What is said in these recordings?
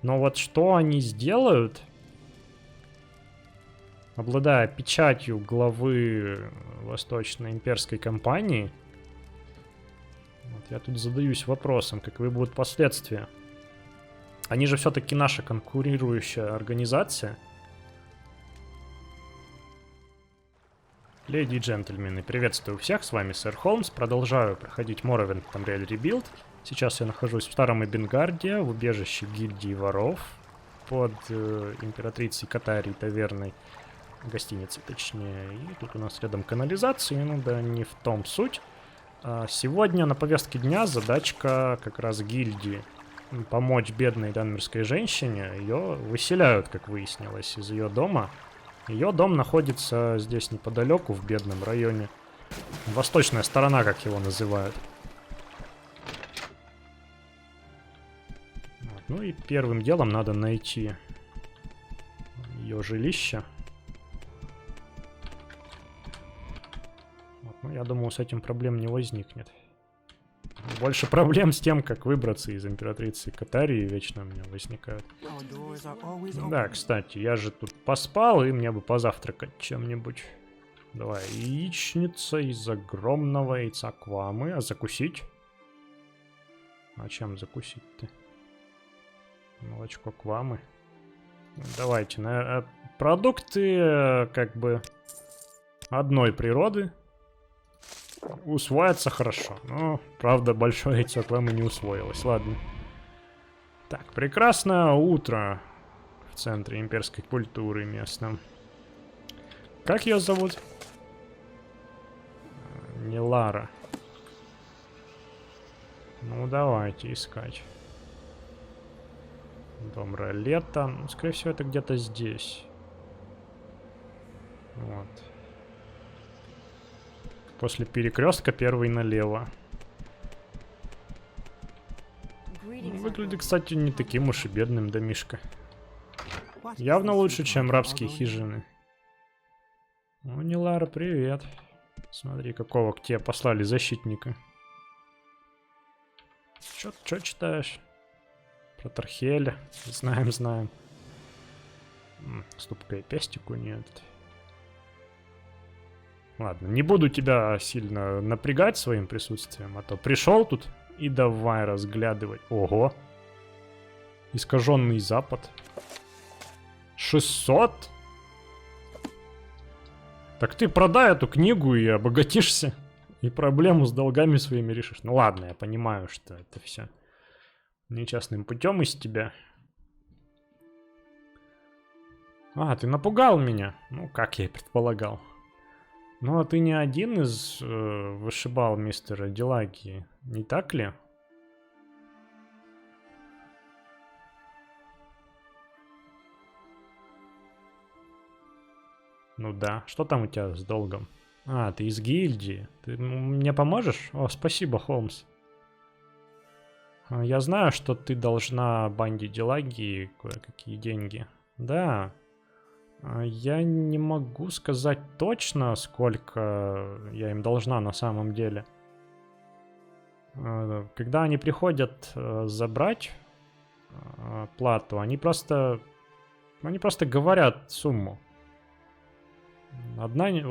Но вот что они сделают, обладая печатью главы Восточной имперской компании, вот я тут задаюсь вопросом, каковы будут последствия. Они же все-таки наша конкурирующая организация. Леди и джентльмены, приветствую всех, с вами Сэр Холмс. Продолжаю проходить Morrowind Tamriel Rebuild. Сейчас я нахожусь в Старом Эбенгарде, в убежище гильдии воров, под императрицей Катарии таверной, гостиницей точнее. И тут у нас рядом канализация, ну да, не в том суть. Сегодня на повестке дня задачка как раз гильдии. Помочь бедной данмирской женщине. Ее выселяют, как выяснилось, из ее дома. Ее дом находится здесь неподалеку, в бедном районе. Восточная сторона, как его называют. Вот. Ну и первым делом надо найти ее жилище. Вот. Ну, я думаю, с этим проблем не возникнет. Больше проблем с тем, как выбраться из императрицы Катарии, вечно у меня возникают. Да, кстати, я же тут поспал, и мне бы позавтракать чем-нибудь. Давай, яичница из огромного яйца квамы. А закусить? А чем закусить-то? Молочко квамы. Давайте, продукты как бы одной природы. Усвоится хорошо. Но, правда, большое яйцо квамы не усвоилось. Ладно. Так, прекрасное утро в центре имперской культуры местном. Как ее зовут? Не Лара. Ну, давайте искать. Дом Ролета. Ну, скорее всего, это где-то здесь. Вот. После перекрестка первый налево. Выглядит, кстати, не таким уж и бедным домишко. Явно лучше, чем рабские хижины. Ну, не Лара, привет. Смотри, какого к тебе послали защитника. Чё читаешь? Про Тархеля. Знаем. Ступка и пестику нет. Ладно, не буду тебя сильно напрягать своим присутствием, а то пришел тут и давай разглядывать. Ого. Искаженный Запад. 600? Так ты продай эту книгу и обогатишься. И проблему с долгами своими решишь. Ну ладно, я понимаю, что это все нечестным путем из тебя. А, ты напугал меня. Ну, как я и предполагал. Ну, а ты не один из вышибал мистера Делагии, не так ли? Ну да. Что там у тебя с долгом? А, ты из гильдии. Ты мне поможешь? О, спасибо, Холмс. Я знаю, что ты должна банде Делагии кое-какие деньги. Да. Я не могу сказать точно, сколько я им должна на самом деле. Когда они приходят забрать плату, они просто говорят сумму. В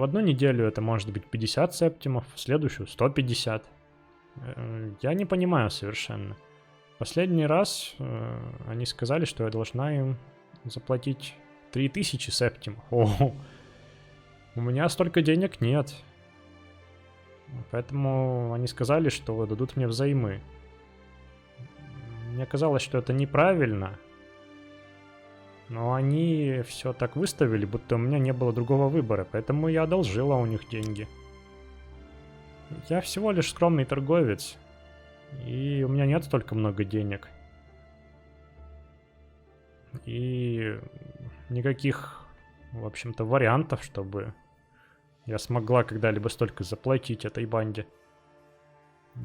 одну неделю это может быть 50 септимов, в следующую 150. Я не понимаю совершенно. Последний раз они сказали, что я должна им заплатить 3000 септимов. О, у меня столько денег нет. Поэтому они сказали, что дадут мне взаймы. Мне казалось, что это неправильно. Но они все так выставили, будто у меня не было другого выбора. Поэтому я одолжила у них деньги. Я всего лишь скромный торговец. И у меня нет столько много денег. И никаких, в общем-то, вариантов, чтобы я смогла когда-либо столько заплатить этой банде.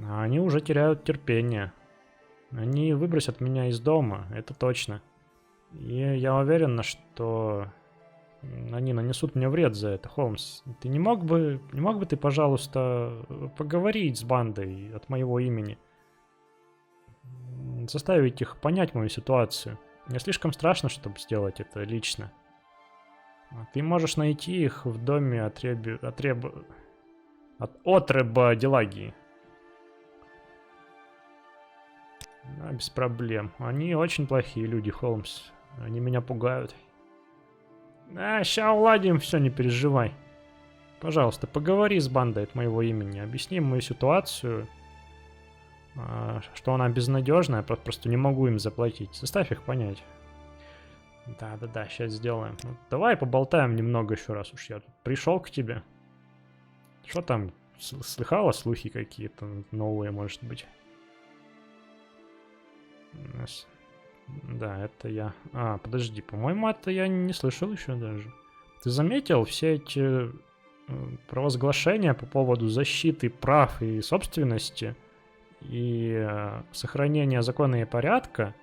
А они уже теряют терпение. Они выбросят меня из дома, это точно. И я уверена, что они нанесут мне вред за это, Холмс. Ты не мог бы ты, пожалуйста, поговорить с бандой от моего имени? Заставить их понять мою ситуацию. Мне слишком страшно, чтобы сделать это лично. Ты можешь найти их в доме Отреба Делагии. Да, без проблем. Они очень плохие люди, Холмс. Они меня пугают. Ща уладим, все, не переживай. Пожалуйста, поговори с бандой от моего имени. Объясни мою ситуацию. Что она безнадежная, просто не могу им заплатить. Заставь их понять. Да, сейчас сделаем. Ну, давай поболтаем немного еще раз уж я тут пришел к тебе. Что там? Слыхала слухи какие-то новые, может быть? Да, это я. Подожди, по-моему, это я не слышал еще даже. Ты заметил все эти провозглашения по поводу защиты прав и собственности и сохранения закона и порядка,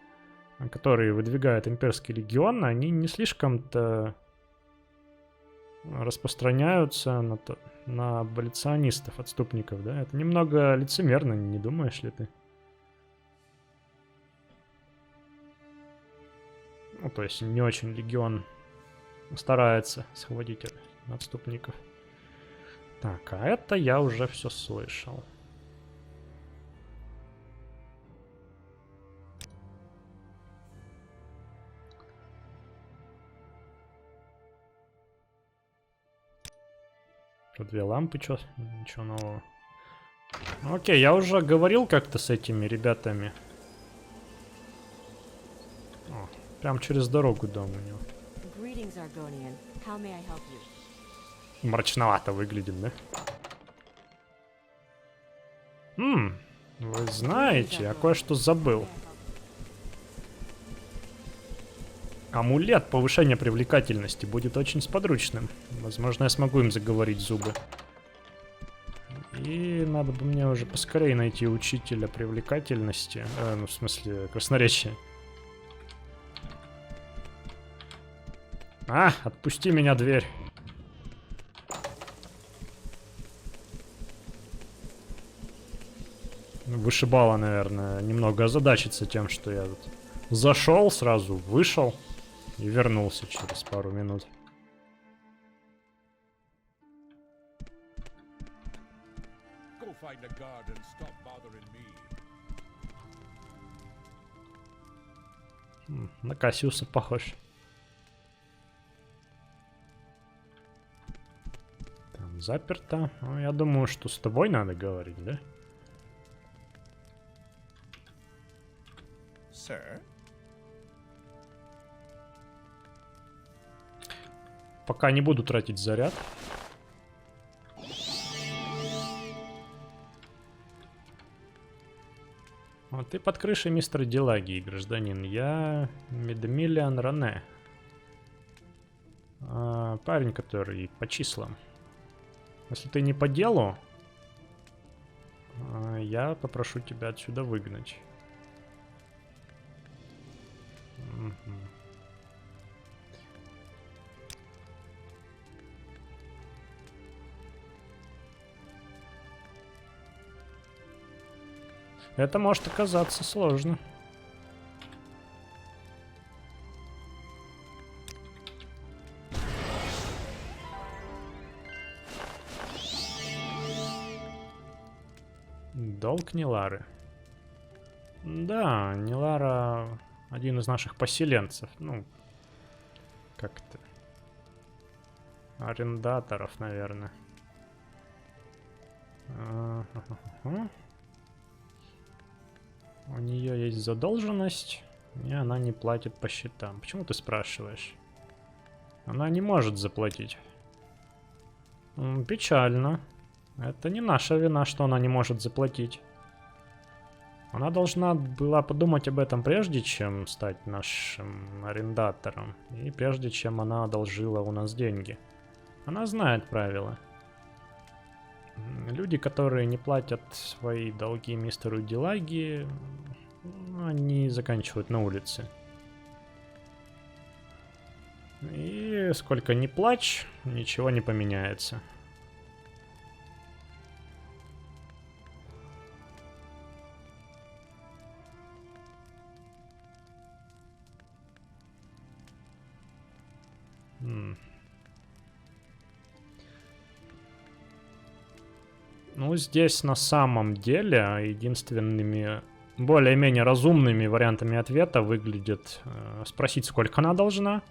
которые выдвигает Имперский легион, они не слишком-то распространяются на аболиционистов, отступников, да? Это немного лицемерно, не думаешь ли ты? Ну, то есть не очень легион старается схватить отступников. Так, а это я уже все слышал. Про 2 лампы, чё? Ничего нового. Окей, я уже говорил как-то с этими ребятами. О, прям через дорогу дом у него. Мрачновато выглядит, да? Вы знаете, я кое-что забыл. Амулет повышения привлекательности будет очень сподручным. Возможно, я смогу им заговорить зубы. И надо бы мне уже поскорее найти учителя привлекательности. Ну, в смысле, красноречия. Отпусти меня, дверь. Вышибала, наверное, немного озадачиться тем, что я тут зашел, сразу вышел и вернулся через пару минут. На Кассиуса похож. Там заперто. Ну, я думаю, что с тобой надо говорить, да? Пока не буду тратить заряд. Ты под крышей мистера Делагии, гражданин. Я Медмиллиан Ране. Парень, который по числам. Если ты не по делу, я попрошу тебя отсюда выгнать. Это может оказаться сложно. Долг Нилары. Да, Нилара один из наших поселенцев. Ну, как-то. Арендаторов, наверное. У нее есть задолженность, и она не платит по счетам. Почему ты спрашиваешь? Она не может заплатить. Печально. Это не наша вина, что она не может заплатить. Она должна была подумать об этом прежде, чем стать нашим арендатором. И прежде, чем она одолжила у нас деньги. Она знает правила. Люди, которые не платят свои долги мистеру Делагии, они заканчивают на улице. И сколько ни плачь, ничего не поменяется. Ну, здесь на самом деле единственными более-менее разумными вариантами ответа выглядит спросить, сколько она должна.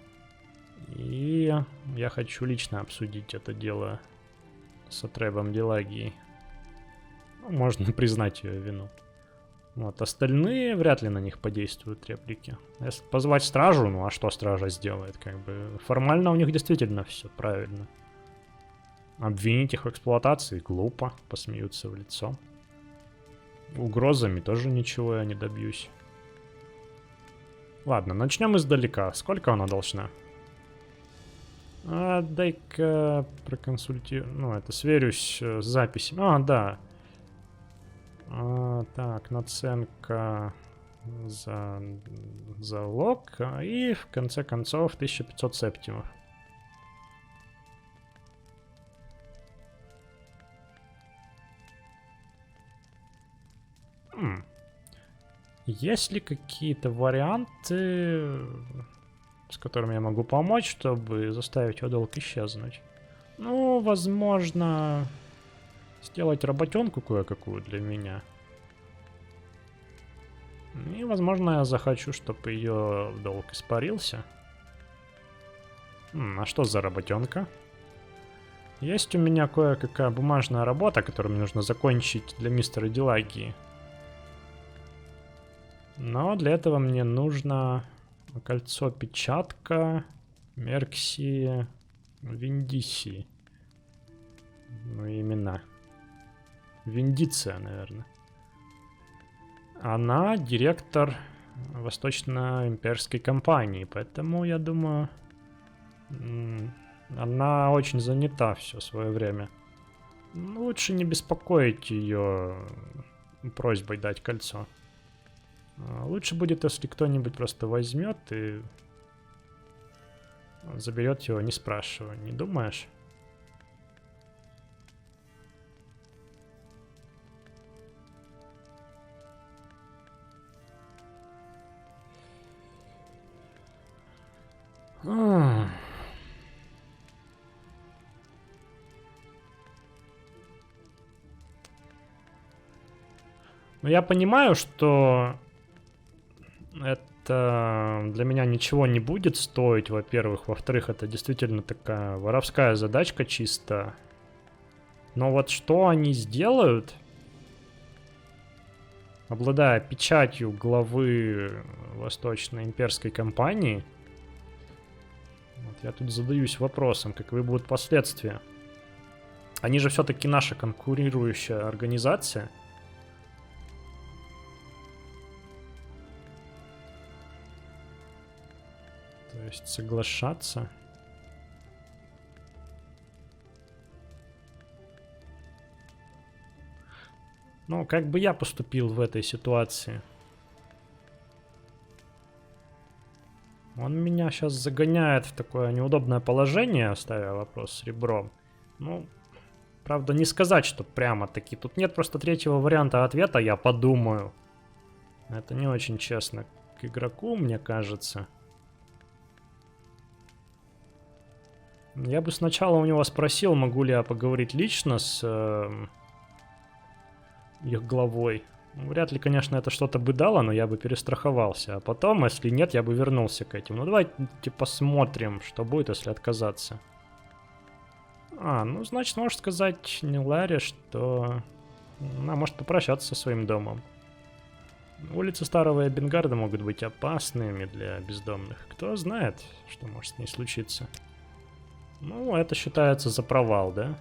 И я хочу лично обсудить это дело с Атребом Делагией. Ну, можно признать ее вину. Вот, остальные вряд ли на них подействуют реплики. Если позвать стражу, ну а что стража сделает? Как бы формально у них действительно все правильно. Обвинить их в эксплуатации глупо, посмеются в лицо. Угрозами тоже ничего я не добьюсь. Ладно, начнем издалека. Сколько она должна? Дай-ка проконсультирую. Ну, это сверюсь с записью. Да. Так, наценка за залог. И в конце концов 1500 септимов. Есть ли какие-то варианты, с которыми я могу помочь, чтобы заставить ее долг исчезнуть? Ну, возможно, сделать работенку кое-какую для меня. И, возможно, я захочу, чтобы ее долг испарился. А что за работенка? Есть у меня кое-какая бумажная работа, которую мне нужно закончить для мистера Делагии. Но для этого мне нужно кольцо-печатка Меркси Виндисии. Ну, имена. Виндиция, наверное. Она директор Восточно-имперской компании, поэтому, я думаю, она очень занята все свое время. Лучше не беспокоить ее просьбой дать кольцо. Лучше будет, если кто-нибудь просто возьмет и заберет его, не спрашивая. Не думаешь? Ну, я понимаю, что это для меня ничего не будет стоить, во-первых. Во-вторых, это действительно такая воровская задачка чисто. Но вот что они сделают, обладая печатью главы Восточно-имперской компании, вот я тут задаюсь вопросом, каковы будут последствия. Они же все-таки наша конкурирующая организация. То есть соглашаться. Ну, как бы я поступил в этой ситуации? Он меня сейчас загоняет в такое неудобное положение, ставя вопрос с ребром. Ну, правда, не сказать, что прямо-таки. Тут нет просто третьего варианта ответа, я подумаю. Это не очень честно к игроку, мне кажется. Я бы сначала у него спросил, могу ли я поговорить лично с их главой. Вряд ли, конечно, это что-то бы дало, но я бы перестраховался. А потом, если нет, я бы вернулся к этим. Ну, давайте посмотрим, что будет, если отказаться. Ну, значит, можешь сказать не Ларе, что она может попрощаться со своим домом. Улицы Старого Эббингарда могут быть опасными для бездомных. Кто знает, что может с ней случиться. Ну, это считается за провал, да?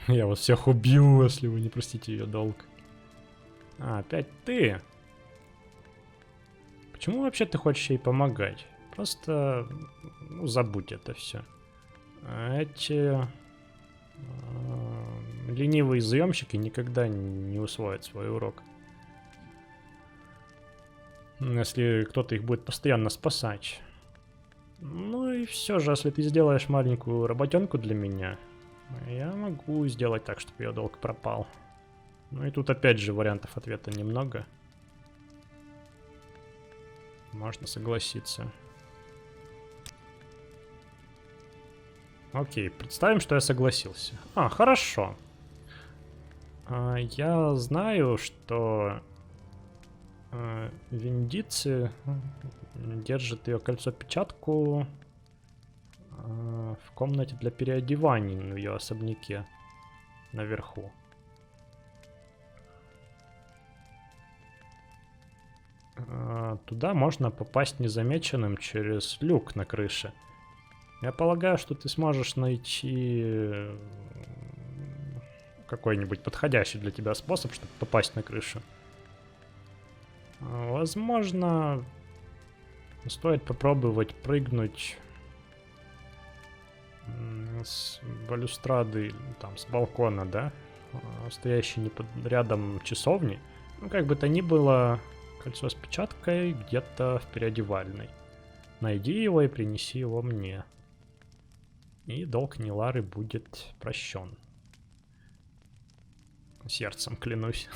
Я вас всех убью, если вы не простите ее долг. Опять ты? Почему вообще ты хочешь ей помогать? Просто, ну, забудь это все. Эти ленивые заемщики никогда не усвоят свой урок. Если кто-то их будет постоянно спасать. Ну и все же, если ты сделаешь маленькую работенку для меня, я могу сделать так, чтобы ее долг пропал. Ну и тут опять же вариантов ответа немного. Можно согласиться. Окей, представим, что я согласился. А, хорошо. Я знаю, что Виндицы держит ее кольцо-печатку в комнате для переодеваний в ее особняке наверху. Туда можно попасть незамеченным через люк на крыше. Я полагаю, что ты сможешь найти какой-нибудь подходящий для тебя способ, чтобы попасть на крышу. Возможно, стоит попробовать прыгнуть с балюстрады, там, с балкона, да, стоящий рядом часовни. Ну, как бы то ни было, кольцо с печаткой где-то в переодевальной. Найди его и принеси его мне. И долг Нилары будет прощен. Сердцем клянусь.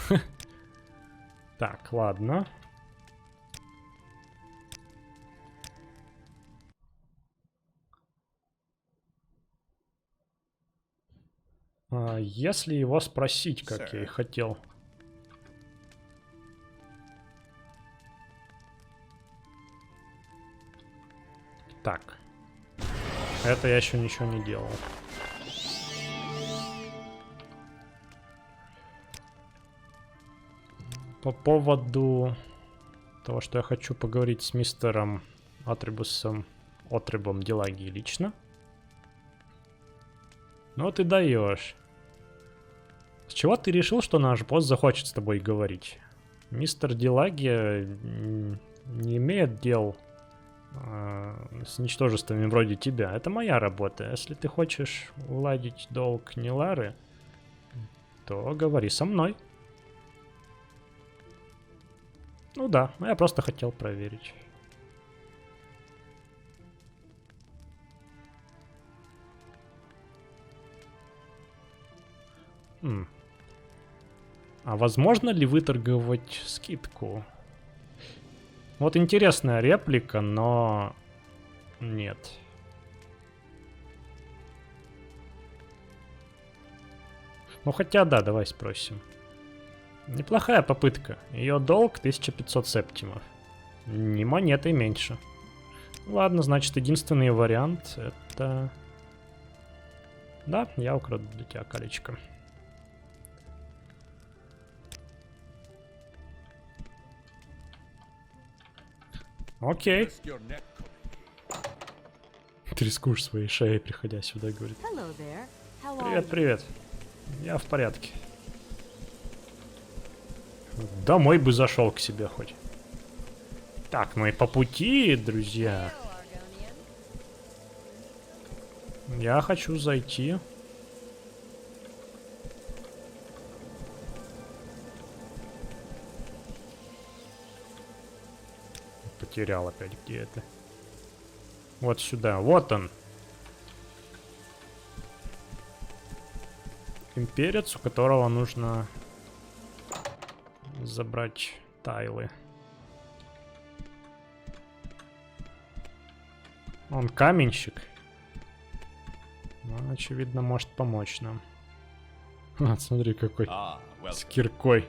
Так, ладно. Если его спросить, как я и хотел. Так. Это я еще ничего не делал. По поводу того, что я хочу поговорить с мистером Атрибусом Отрибом Дилаги лично. Ну ты даешь. С чего ты решил, что наш босс захочет с тобой говорить? Мистер Дилаги не имеет дел с ничтожествами вроде тебя. Это моя работа. Если ты хочешь уладить долг Нилары, то говори со мной. Ну да, я просто хотел проверить. А возможно ли выторговать скидку? Вот интересная реплика, но нет. Ну хотя да, давай спросим. Неплохая попытка. Ее долг 1500 септимов. Ни монетой меньше. Ладно, значит, единственный вариант это... Да, я украду для тебя колечко. Окей. Ты рискуешь своей шеей, приходя сюда, говорит. Привет, привет. Я в порядке. Домой бы зашел к себе хоть. Так, мы по пути, друзья. Я хочу зайти. Потерял опять, где это? Вот сюда, вот он. Имперец, у которого нужно забрать тайлы. Он каменщик. Он, очевидно, может помочь нам. Вот, смотри, какой. С киркой.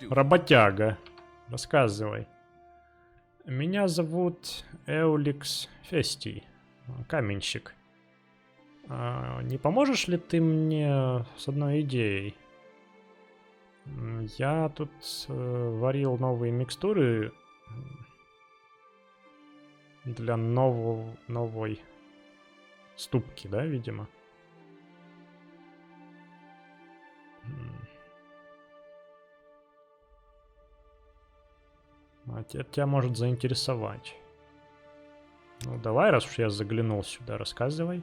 Работяга. Рассказывай. Меня зовут Эуликс Фестий. Каменщик. Не поможешь ли ты мне с одной идеей? Я тут варил новые микстуры для новой ступки, да, видимо? А тебя может заинтересовать. Ну давай, раз уж я заглянул сюда, рассказывай.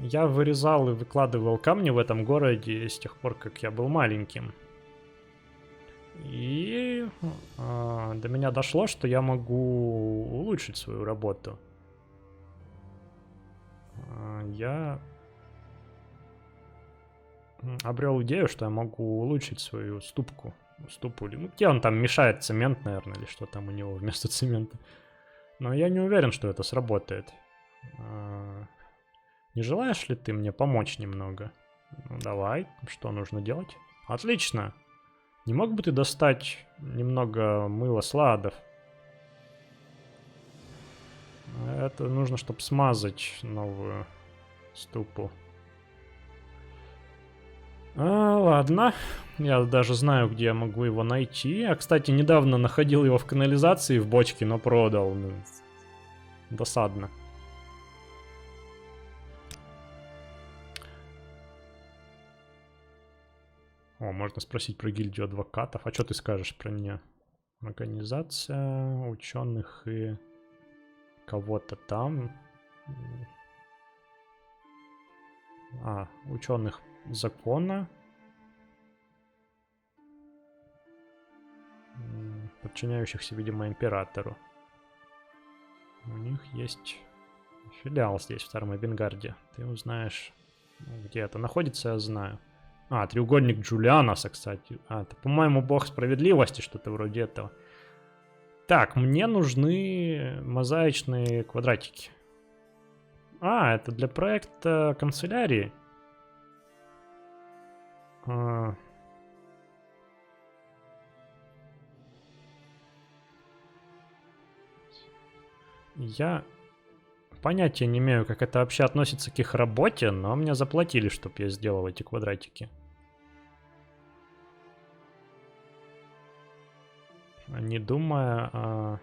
Я вырезал и выкладывал камни в этом городе с тех пор, как я был маленьким. И до меня дошло, что я могу улучшить свою работу. я обрел идею, что я могу улучшить свою ступку. Ступу. Ну, где он там мешает цемент, наверное, или что там у него вместо цемента. Но я не уверен, что это сработает. Не желаешь ли ты мне помочь немного? Ну, давай. Что нужно делать? Отлично. Не мог бы ты достать немного мыла сладов? Это нужно, чтобы смазать новую ступу. Ладно. Я даже знаю, где я могу его найти. Я, кстати, недавно находил его в канализации в бочке, но продал. Досадно. О, можно спросить про гильдию адвокатов. А что ты скажешь про нее? Организация ученых и кого-то там. Ученых закона. Подчиняющихся, видимо, императору. У них есть филиал здесь, в Старом Эбенгарде. Ты узнаешь, где это находится, я знаю. Треугольник Джулианаса, кстати. Это, по-моему, бог справедливости, что-то вроде этого. Так, мне нужны мозаичные квадратики. Это для проекта канцелярии. Я понятия не имею, как это вообще относится к их работе, но мне заплатили, чтобы я сделал эти квадратики. Не думая о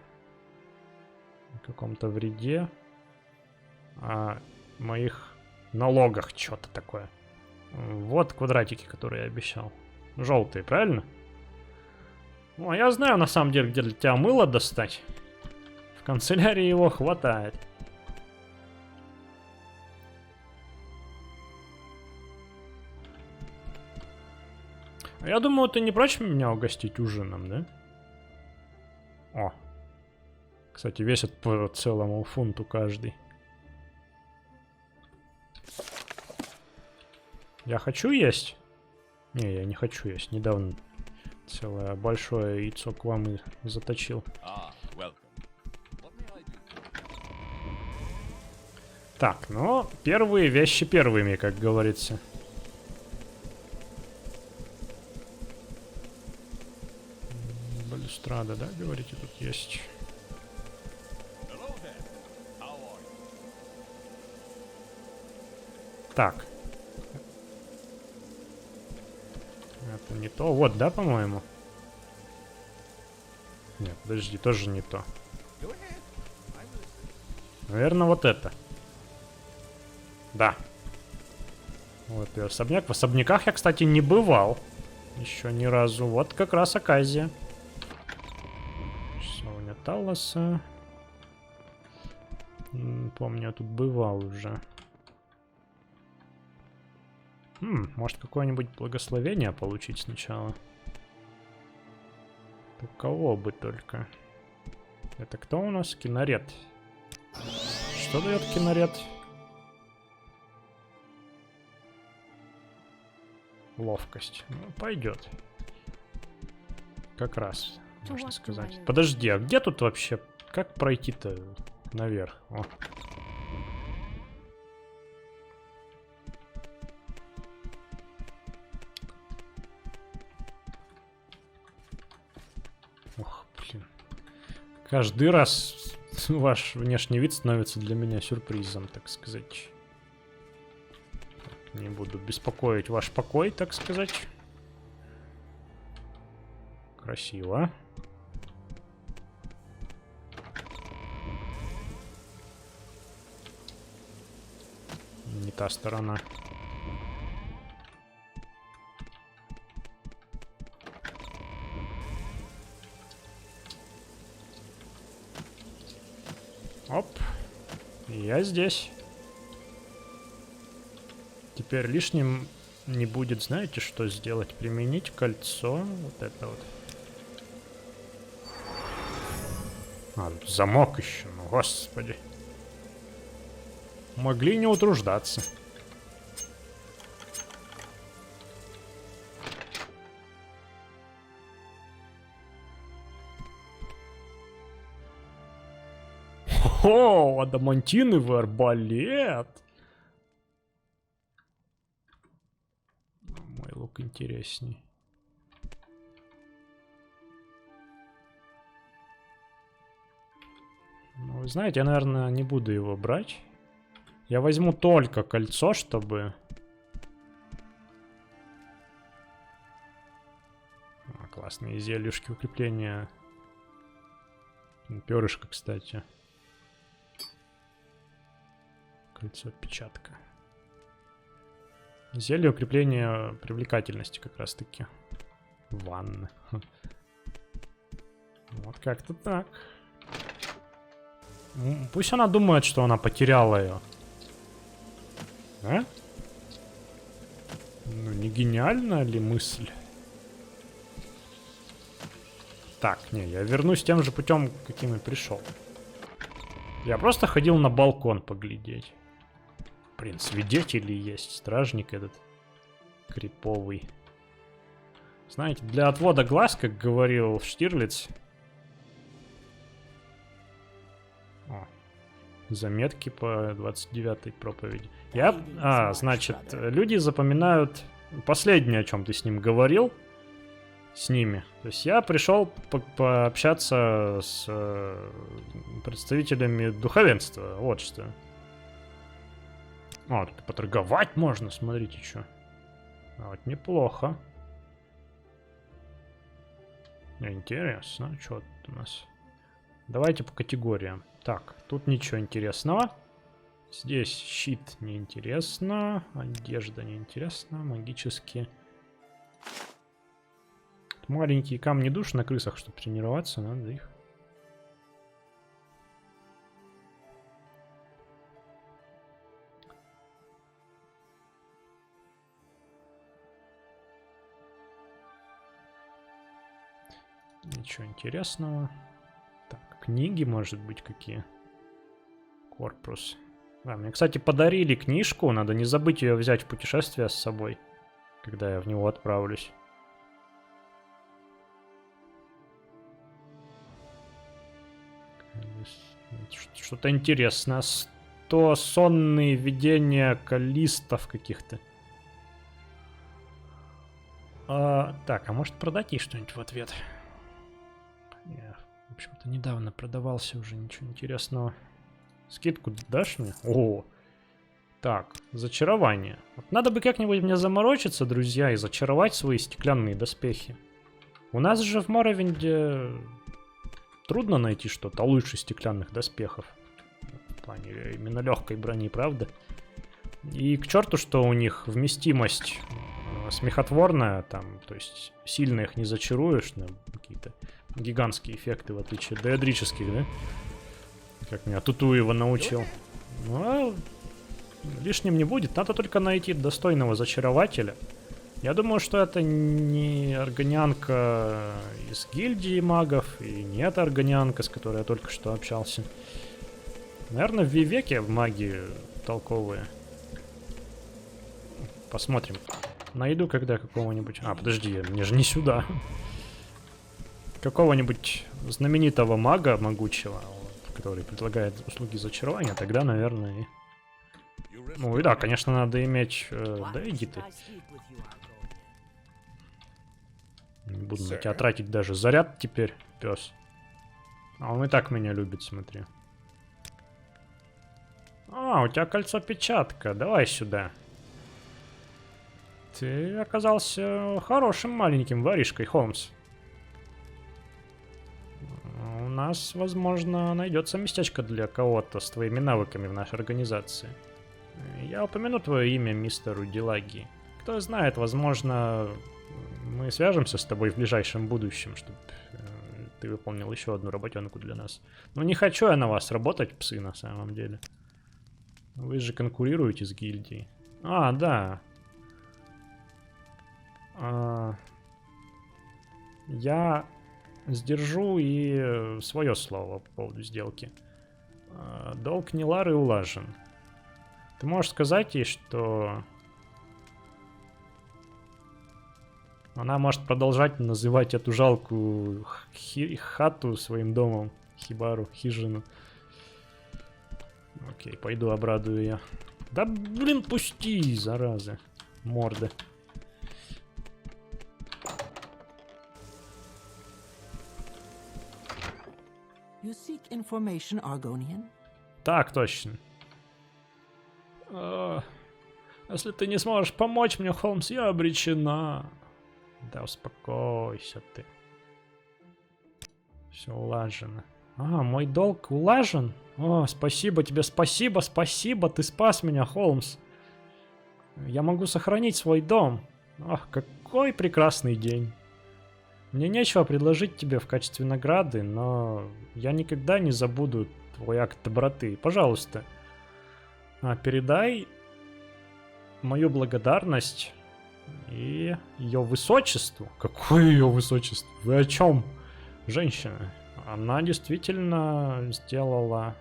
каком-то вреде, о моих налогах, что-то такое. Вот квадратики, которые я обещал. Желтые, правильно? Я знаю на самом деле, где для тебя мыло достать. В канцелярии его хватает. Я думаю, ты не прочь меня угостить ужином, да? Кстати, весят по целому фунту каждый. Я хочу есть? Не, я не хочу есть. Недавно целое большое яйцо к вам и заточил. Так, ну, первые вещи первыми, как говорится. Балюстрада, да, говорите, тут есть. Так. Это не то. Вот, да, по-моему? Нет, подожди, тоже не то. Наверное, вот это. Да. Вот и особняк. В особняках я, кстати, не бывал. Еще ни разу. Вот как раз оказия. Часовня Талоса. Помню, я тут бывал уже. Может какое-нибудь благословение получить сначала? У кого бы только. Это кто у нас? Кинарет. Что дает кинарет? Ловкость. Ну, пойдет. Как раз, можно сказать. Подожди, а где тут вообще? Как пройти-то наверх? О. Ох, блин. Каждый раз ваш внешний вид становится для меня сюрпризом, так сказать. Не буду беспокоить ваш покой, так сказать. Красиво. Не та сторона. Оп. Я здесь. Теперь лишним не будет, знаете, что сделать? Применить кольцо. Вот это вот. Тут замок еще. Ну, господи. Могли не утруждаться. О, адамантиновый арбалет. Мой лук интересней. Ну, вы знаете, я, наверное, не буду его брать. Я возьму только кольцо, чтобы... Классные зельюшки укрепления. Перышко, кстати. Кольцо-печатка. Зелье укрепления привлекательности как раз таки. Ванны. Вот как-то так. Пусть она думает, что она потеряла ее. А? Ну, не гениальная ли мысль? Так, не, я вернусь тем же путем, каким и пришел. Я просто ходил на балкон поглядеть. Блин, свидетели есть. Стражник этот криповый. Знаете, для отвода глаз, как говорил Штирлиц. О, заметки по 29-й проповеди. Значит, люди запоминают последнее, о чем ты с ним говорил. С ними. То есть я пришел пообщаться с представителями духовенства. Вот что. О, тут поторговать можно, смотрите, что. Вот неплохо. Интересно, что тут у нас? Давайте по категориям. Так, тут ничего интересного. Здесь щит неинтересно. Одежда неинтересна. Магические. Маленькие камни душ на крысах, чтобы тренироваться, надо их. Ничего интересного. Так, книги, может быть, какие? Корпус. Да, мне, кстати, подарили книжку. Надо не забыть ее взять в путешествие с собой, когда я в него отправлюсь. Что-то интересное. 100 сонные видения калистов каких-то. Так, а может продать ей что-нибудь в ответ? Я, в общем-то, недавно продавался уже, ничего интересного. Скидку дашь мне? О, так, зачарование. Вот надо бы как-нибудь мне заморочиться, друзья, и зачаровать свои стеклянные доспехи. У нас же в Моровинде трудно найти что-то лучше стеклянных доспехов. В плане именно легкой брони, правда? И к черту, что у них вместимость смехотворная, там, то есть сильно их не зачаруешь на какие-то гигантские эффекты, в отличие от диадрических, да? Как меня Тутуева научил. Ну, а лишним не будет. Надо только найти достойного зачарователя. Я думаю, что это не органианка из гильдии магов, и не эта органианка, с которой я только что общался. Наверное, в Вивеке в магии толковые. Посмотрим. Найду когда какого-нибудь... подожди, мне же не сюда. Какого-нибудь знаменитого мага могучего, который предлагает услуги зачарования, тогда, наверное, и... Ну и да, конечно, надо иметь... Да иди ты. Не буду на тебя тратить даже заряд теперь, пес. А он и так меня любит, смотри. У тебя кольцо-печатка. Давай сюда. Ты оказался хорошим маленьким воришкой, Холмс. У нас, возможно, найдется местечко для кого-то с твоими навыками в нашей организации. Я упомяну твое имя мистеру Дилаги. Кто знает, возможно, мы свяжемся с тобой в ближайшем будущем, чтобы ты выполнил еще одну работенку для нас. Но не хочу я на вас работать, псы, на самом деле. Вы же конкурируете с гильдией. Да. Я сдержу и свое слово по поводу сделки. Долг Нилары улажен. Ты можешь сказать ей, что... Она может продолжать называть эту жалкую хату своим домом. Хибару, хижину. Окей, пойду обрадую ее. Да блин, пусти, зараза. Морда. You seek information, Argonian? Так точно. Если ты не сможешь помочь мне, Холмс, я обречена. Да успокойся ты. Все улажено. Мой долг улажен? О, спасибо тебе, спасибо, спасибо, ты спас меня, Холмс. Я могу сохранить свой дом. Ах, какой прекрасный день. Мне нечего предложить тебе в качестве награды, но я никогда не забуду твой акт доброты. Пожалуйста, передай мою благодарность и ее высочеству. Какое ее высочество? Вы о чем, женщина? Она действительно сделала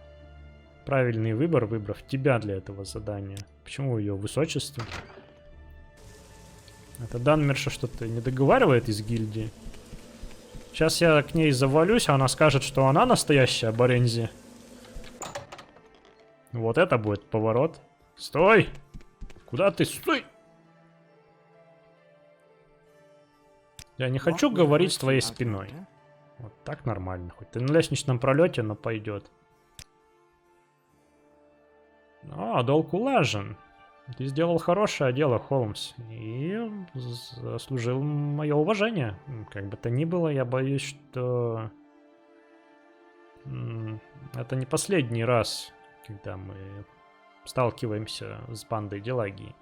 правильный выбор, выбрав тебя для этого задания. Почему ее высочество? Это Данмерша что-то не договаривает из гильдии. Сейчас я к ней завалюсь, а она скажет, что она настоящая Борензи. Вот это будет поворот. Стой! Куда ты? Стой! Я не хочу говорить с твоей спиной. Вот так нормально. Хоть ты на лестничном пролете, но пойдет. Долг улажен. Ты сделал хорошее дело, Холмс. И заслужил мое уважение. Как бы то ни было, я боюсь, что... это не последний раз, когда мы сталкиваемся с бандой Делагии.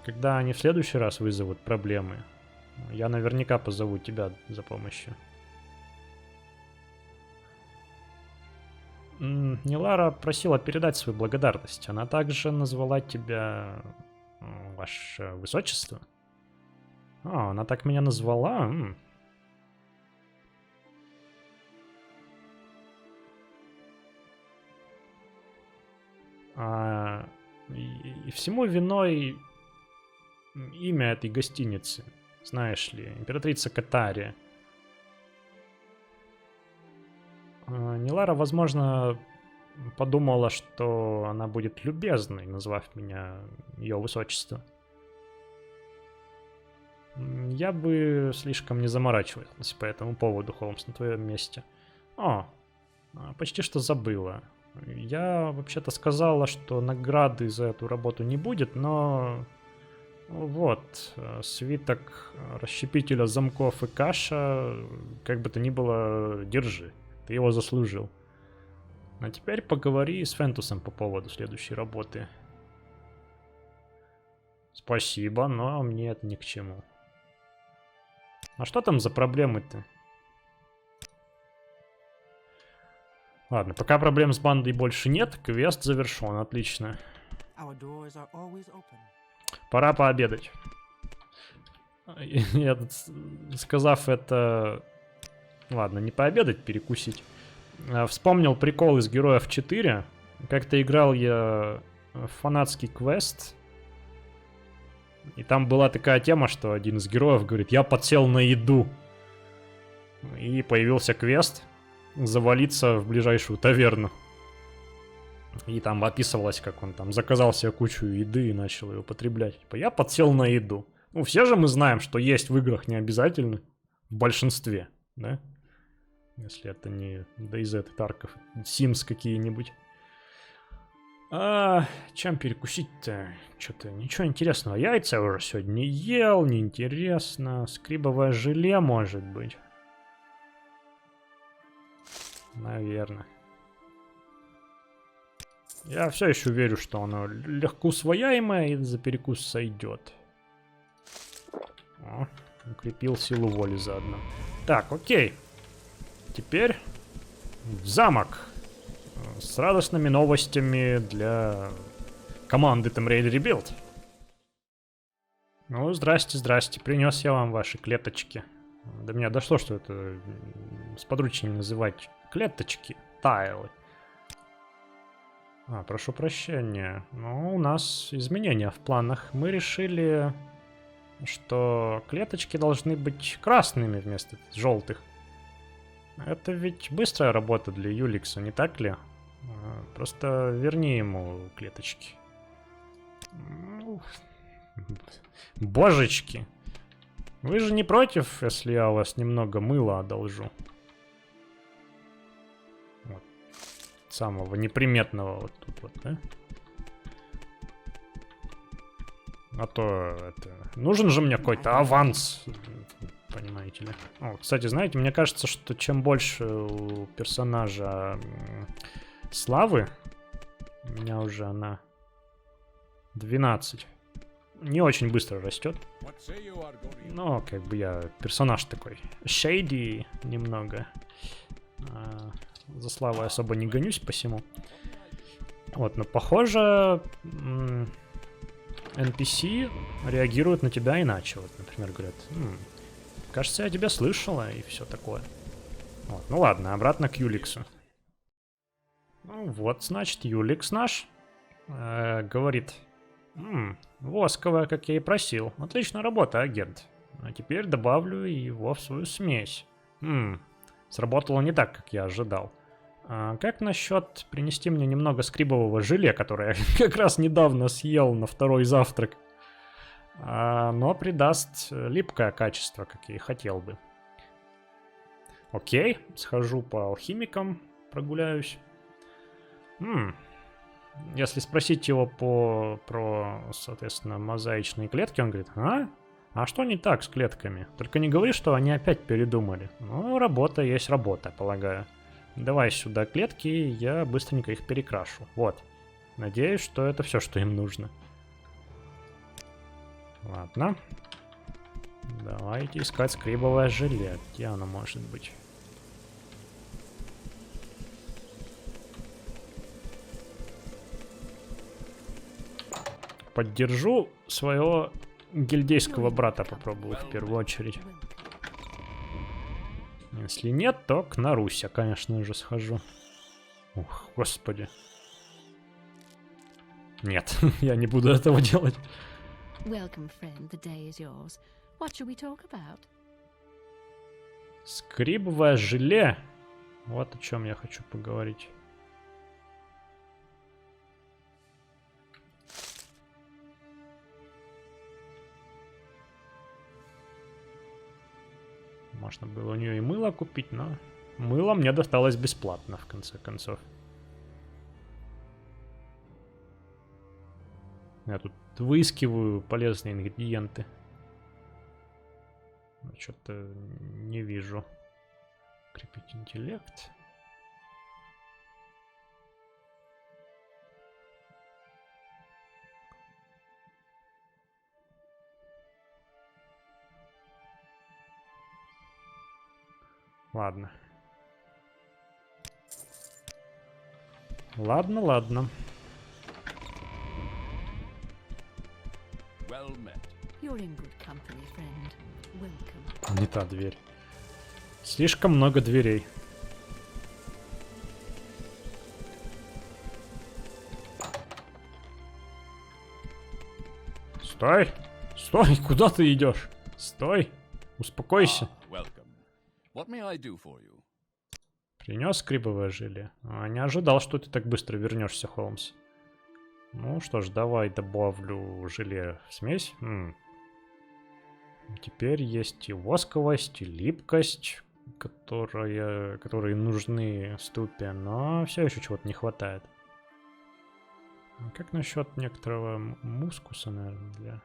Когда они в следующий раз вызовут проблемы, я наверняка позову тебя за помощью. Нилара просила передать свою благодарность. Она также назвала тебя ваше высочество. Она так меня назвала? И всему виной имя этой гостиницы. Знаешь ли, императрица Катария. Нилара, возможно, подумала, что она будет любезной, назвав меня ее высочество. Я бы слишком не заморачивался по этому поводу, Холмс, на твоем месте. Почти что забыла. Я вообще-то сказала, что награды за эту работу не будет, но... Вот, свиток расщепителя замков и каша, как бы то ни было, держи. Ты его заслужил. А теперь поговори с Фентусом по поводу следующей работы. Спасибо, но мне это ни к чему. А что там за проблемы-то? Ладно, пока проблем с бандой больше нет, квест завершен, отлично. Пора пообедать. Я, сказав это... Ладно, не пообедать, перекусить. Вспомнил прикол из Героев 4. Как-то играл я в фанатский квест. И там была такая тема, что один из героев говорит: я подсел на еду. И появился квест завалиться в ближайшую таверну. И там описывалось, как он там заказал себе кучу еды и начал ее употреблять. Типа, я подсел на еду. Ну, все же мы знаем, что есть в играх не обязательно. В большинстве, да? Если это не DayZ и Тарков. Sims какие-нибудь. Чем перекусить-то? Что-то ничего интересного. Яйца уже сегодня не ел, неинтересно. Скрибовое желе, может быть. Наверное. Я все еще верю, что оно легко усвояемое и за перекус сойдет. Укрепил силу воли заодно. Так, окей. Теперь в замок. С радостными новостями для команды Tomb Raider Rebuild. Ну, здрасте, здрасте. Принес я вам ваши клеточки. До меня дошло, что это сподручнее называть клеточки. Тайлы. Прошу прощения. Ну, у нас изменения в планах. Мы решили, что клеточки должны быть красными вместо желтых. Это ведь быстрая работа для Юликса, не так ли? Просто верни ему клеточки. Ну, божечки. Вы же не против, если я у вас немного мыла одолжу? Вот. Самого неприметного вот тут вот, да? А то это... Нужен же мне какой-то аванс. Понимаете ли? О, кстати, знаете, мне кажется, что чем больше у персонажа славы, у меня уже она 12, не очень быстро растет. Но как бы я персонаж такой шейди немного. За славой особо не гонюсь посему. Вот, но похоже, NPC реагируют на тебя иначе. Вот, например, говорят, кажется, я тебя слышала, и все такое. Вот, ну ладно, обратно к Юликсу. Ну вот, значит, Юликс наш говорит, восковая, как я и просил. Отличная работа, агент. А теперь добавлю его в свою смесь. Сработало не так, как я ожидал. Как насчет принести мне немного скрибового желе, которое я как раз недавно съел на второй завтрак? Но придаст липкое качество, как я и хотел бы. Окей, схожу по алхимикам, прогуляюсь. Если спросить его про, соответственно, мозаичные клетки, он говорит, а что не так с клетками? Только не говори, что они опять передумали. Ну, работа есть работа, полагаю. Давай сюда клетки, я быстренько их перекрашу. Вот. Надеюсь, что это все, что им нужно. Ладно. Давайте искать скрибовое желе. Где оно может быть? Поддержу своего гильдейского брата, попробую в первую очередь. Если нет, то к Наруся, конечно же, схожу. Ух, господи. Нет, я не буду этого делать. Скрибовое желе. Вот о чем я хочу поговорить. Можно было у нее и мыло купить, но мыло мне досталось бесплатно, в конце концов. Я тут выискиваю полезные ингредиенты. Но что-то не вижу. Крепить интеллект. Ладно. Ладно. Не та дверь. Слишком много дверей. Стой! Стой! Куда ты идешь? Стой! Успокойся. Принес скрибовое желе? Не ожидал, что ты так быстро вернешься, Холмс. Ну что ж, давай добавлю желе в смесь. Теперь есть и восковость, и липкость, которые нужны ступе, но все еще чего-то не хватает. Как насчет некоторого мускуса, наверное, для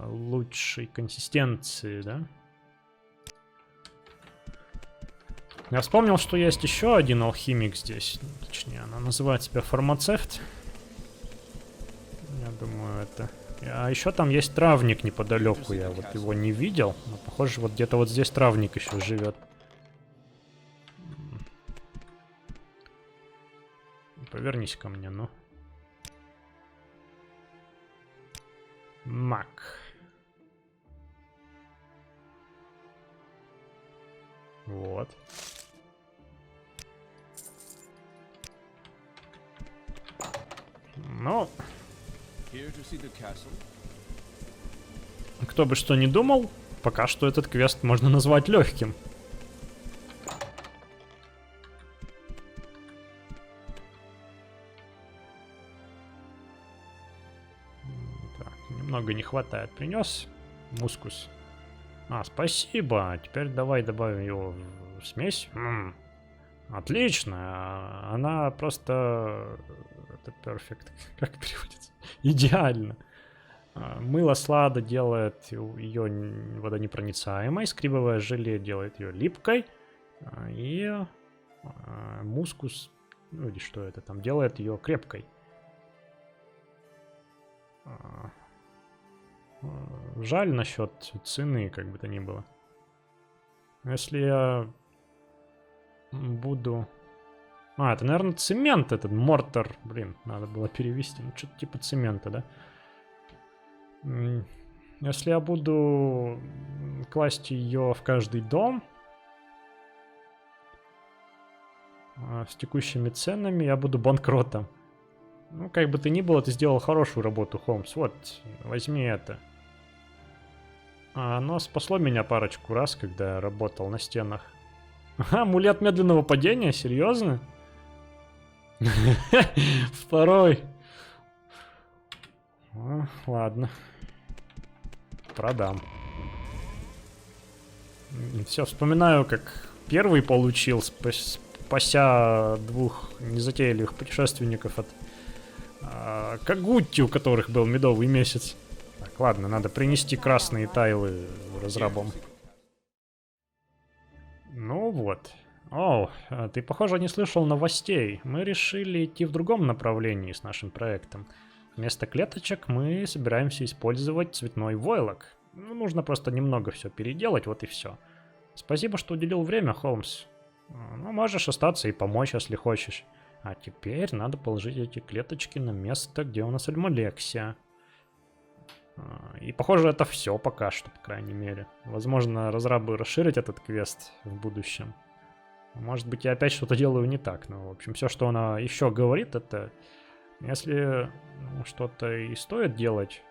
лучшей консистенции, да? Я вспомнил, что есть еще один алхимик здесь. Точнее, она называет себя фармацевт. Я думаю, это... А еще там есть травник неподалеку. Я вот его не видел. Но, похоже, вот где-то вот здесь травник еще живет. Повернись ко мне, ну. Мак. Вот. Ну, кто бы что ни думал, пока что этот квест можно назвать легким. Так, немного не хватает. Принес мускус. А, спасибо. Теперь давай добавим его в смесь. Отлично. Она просто... Это perfect. Как переводится? Идеально. Мыло слада делает ее водонепроницаемой. Скрибовое желе делает ее липкой. И мускус, ну или что это там, делает ее крепкой. Жаль насчет цены, как бы то ни было. Если я буду... А, это, наверное, цемент этот, мортар. Блин, надо было перевести. Ну, что-то типа цемента, да? Если я буду класть ее в каждый дом с текущими ценами, я буду банкротом. Ну, как бы ты ни было, ты сделал хорошую работу, Холмс. Вот, возьми это. Оно спасло меня парочку раз, когда я работал на стенах. Амулет медленного падения? Серьезно? Второй. Ладно. Продам. Все, вспоминаю, как первый получил, спася двух незатейливых путешественников от Кагутти, у которых был медовый месяц. Так, ладно, надо принести красные тайлы разрабам. Ну вот. О, ты, похоже, не слышал новостей. Мы решили идти в другом направлении с нашим проектом. Вместо клеточек мы собираемся использовать цветной войлок. Ну, нужно просто немного все переделать, вот и все. Спасибо, что уделил время, Холмс. Ну, можешь остаться и помочь, если хочешь. А теперь надо положить эти клеточки на место, где у нас альмалексия. И похоже, это все пока что, по крайней мере. Возможно, разрабы расширят этот квест в будущем. Может быть, я опять что-то делаю не так. Но, в общем, все, что она еще говорит, это... Если что-то и стоит делать,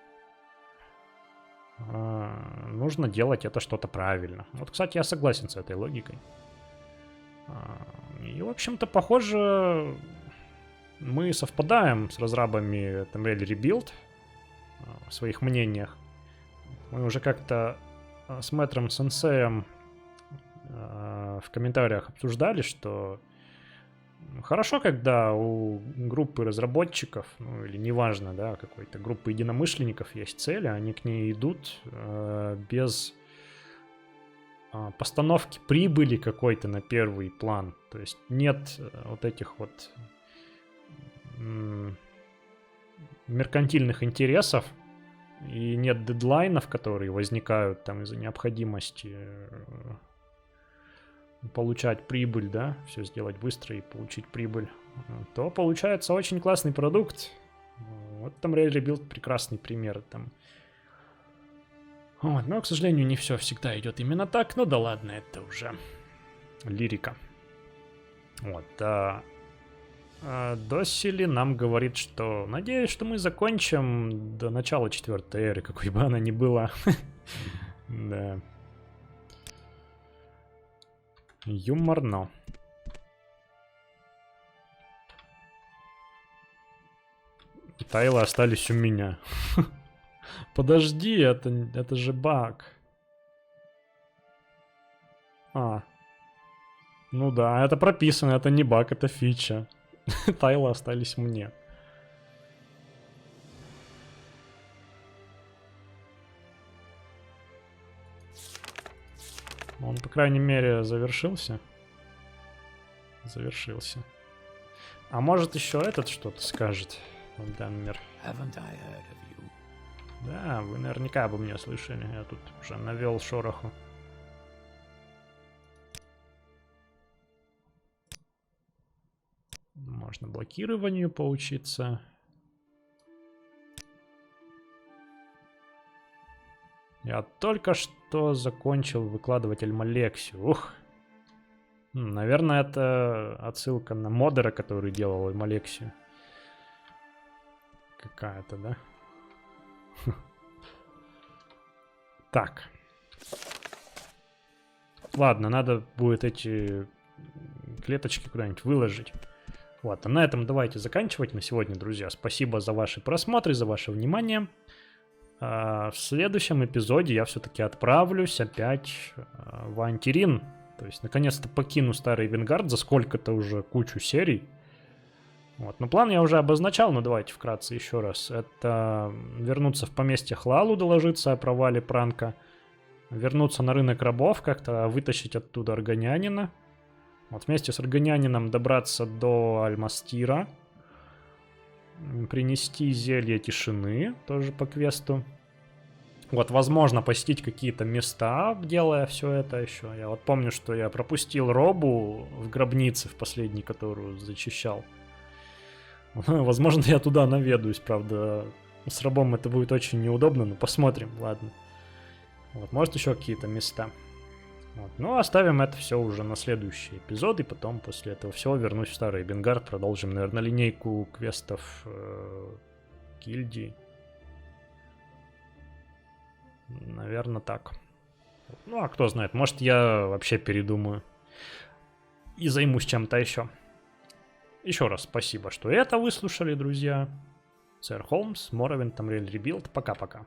нужно делать это что-то правильно. Вот, кстати, я согласен с этой логикой. И, в общем-то, похоже, мы совпадаем с разрабами Tomb Raider Rebuild в своих мнениях. Мы уже как-то с мэтром Сенсеем в комментариях обсуждали, что хорошо, когда у группы разработчиков, ну или неважно, да, какой-то группы единомышленников есть цели, они к ней идут без постановки прибыли какой-то на первый план. То есть нет вот этих вот меркантильных интересов и нет дедлайнов, которые возникают там из-за необходимости получать прибыль, да, все сделать быстро и получить прибыль, то получается очень классный продукт. Вот там Tomb Raider Rebuild прекрасный пример там. Вот, но, к сожалению, не все всегда идет именно так. Ну да ладно, это уже лирика. Вот, Доссили нам говорит, что надеюсь, что мы закончим до начала 4-й эры, какой бы она ни была. Да. Юморно. Тайлы остались у меня. Подожди, это же баг. Ну да, это прописано, это не баг, это фича. Тайлы остались мне. Он, по крайней мере, завершился. Завершился. А может еще этот что-то скажет, Данмер? Да, вы наверняка обо мне слышали. Я тут уже навел шороху. Можно блокированию поучиться. Я только что закончил выкладывать альмалексию. Ух. Наверное, это отсылка на модера, который делал альмалексию. какая-то, да? Так. Ладно, надо будет эти клеточки куда-нибудь выложить. Вот, а на этом давайте заканчивать на сегодня, друзья. Спасибо за ваши просмотры, за ваше внимание. В следующем эпизоде я все-таки отправлюсь опять в Антирин. То есть, наконец-то покину Старый Венгард за сколько-то уже кучу серий. Вот, но план я уже обозначал, но давайте вкратце еще раз. Это вернуться в поместье Хлалу, доложиться о провале пранка. Вернуться на рынок рабов, как-то вытащить оттуда Аргонянина. Вот вместе с Аргонянином добраться до Альмастира. Принести зелье тишины, тоже по квесту. Вот, возможно, посетить какие-то места, делая все это еще. Я вот помню, что я пропустил Робу в гробнице в последней, которую зачищал. Возможно, я туда наведаюсь, правда. С рабом это будет очень неудобно, но посмотрим, ладно. Вот, может, еще какие-то места. Вот. Ну, оставим это все уже на следующий эпизод, и потом после этого всего вернусь в Старый Бенгард, продолжим, наверное, линейку квестов гильдии. Наверное, так. Ну, а кто знает, может, я вообще передумаю и займусь чем-то еще. Еще раз спасибо, что это выслушали, друзья. Сэр Холмс, Morrowind, Tamriel Rebuild. Пока-пока.